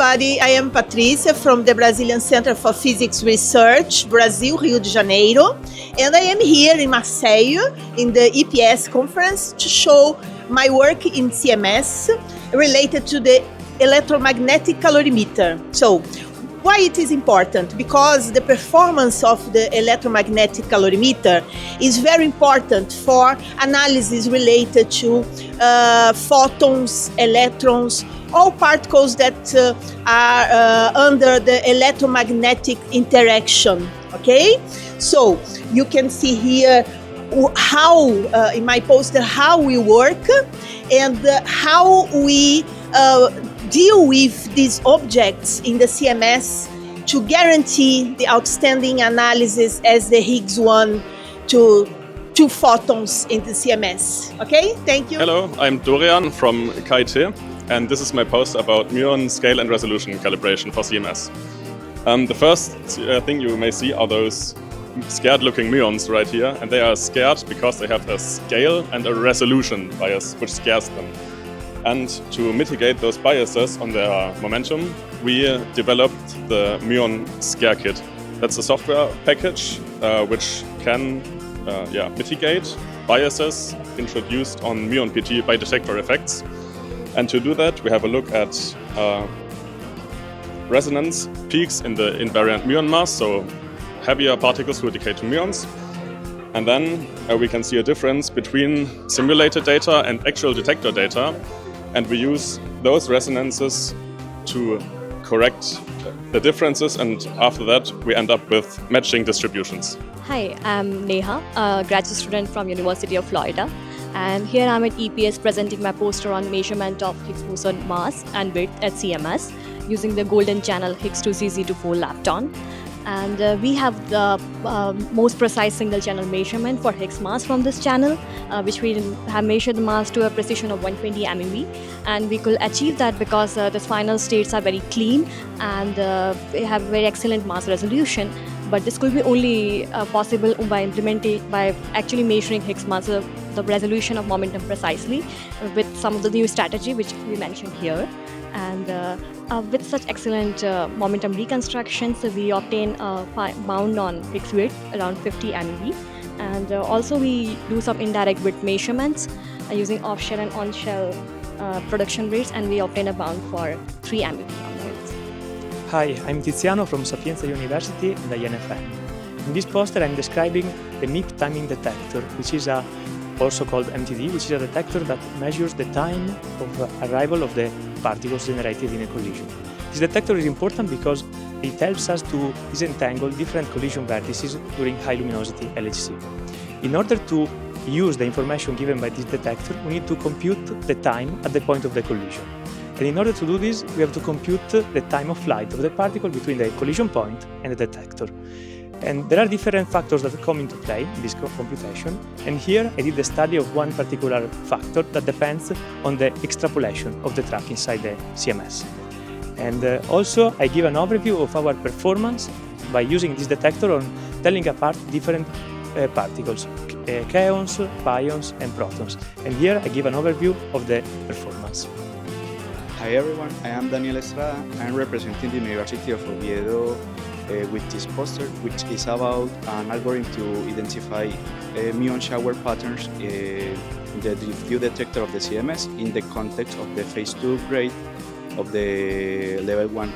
everybody. I am Patricia from the Brazilian Center for Physics Research, Brazil, Rio de Janeiro. And I am here in Marseille in the EPS conference to show my work in CMS related to the electromagnetic calorimeter. So, why it is important? Because the performance of the electromagnetic calorimeter is very important for analysis related to photons, electrons, all particles that are under the electromagnetic interaction, okay? So you can see here how, in my poster, how we work and how we deal with these objects in the CMS to guarantee the outstanding analysis as the Higgs one to two photons in the CMS. Okay, thank you. Hello, I'm Dorian from KIT, and this is my post about Muon scale and resolution calibration for CMS. The first thing you may see are those scared-looking muons right here, and they are scared because they have a scale and a resolution bias, which scares them. And to mitigate those biases on their momentum, we developed the Muon Scare Kit. That's a software package which can mitigate biases introduced on Muon PT by detector effects. And to do that, we have a look at resonance peaks in the invariant muon mass, so heavier particles who decay to muons. And then we can see a difference between simulated data and actual detector data. And we use those resonances to correct the differences, and after that we end up with matching distributions. Hi, I'm Neha, a graduate student from University of Florida, and here I'm at EPS presenting my poster on measurement of Higgs Boson mass and width at CMS using the golden channel Higgs 2Z2-4 lepton. And we have the most precise single channel measurement for Higgs mass from this channel, which we have measured the mass to a precision of 120 MeV, and we could achieve that because the final states are very clean and they have very excellent mass resolution. But this could be only possible by actually measuring Higgs mass, the resolution of momentum precisely, with some of the new strategy which we mentioned here. And with such excellent momentum reconstructions, we obtain a bound on Higgs width around 50 MeV. And also we do some indirect width measurements using off-shell and on-shell production rates, and we obtain a bound for 3 MeV on the width. Hi, I'm Tiziano from Sapienza University and the INFM. In this poster I'm describing the MIP timing detector, which is also called MTD, which is a detector that measures the time of arrival of the particles generated in a collision. This detector is important because it helps us to disentangle different collision vertices during high luminosity LHC. In order to use the information given by this detector, we need to compute the time at the point of the collision. And in order to do this, we have to compute the time of flight of the particle between the collision point and the detector. And there are different factors that come into play in this computation. And here I did the study of one particular factor that depends on the extrapolation of the track inside the CMS. And also I give an overview of our performance by using this detector on telling apart different particles, kaons, pions, and protons. And here I give an overview of the performance. Hi everyone, I am Daniel Estrada. I am representing the University of Oviedo with this poster, which is about an algorithm to identify muon shower patterns in the view detector of the CMS in the context of the phase 2 grade of the level 1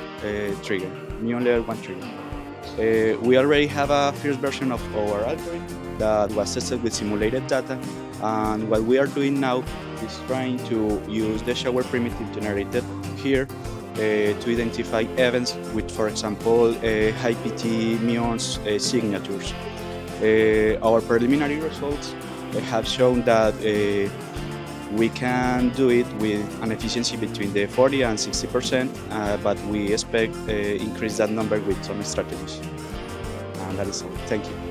trigger, muon level 1 trigger. We already have a first version of our algorithm that was tested with simulated data, and what we are doing now is trying to use the shower primitive generated here to identify events with, for example, high PT muons signatures. Our preliminary results have shown that we can do it with an efficiency between the 40 and 60%, but we expect increase that number with some strategies. And that is all. Thank you.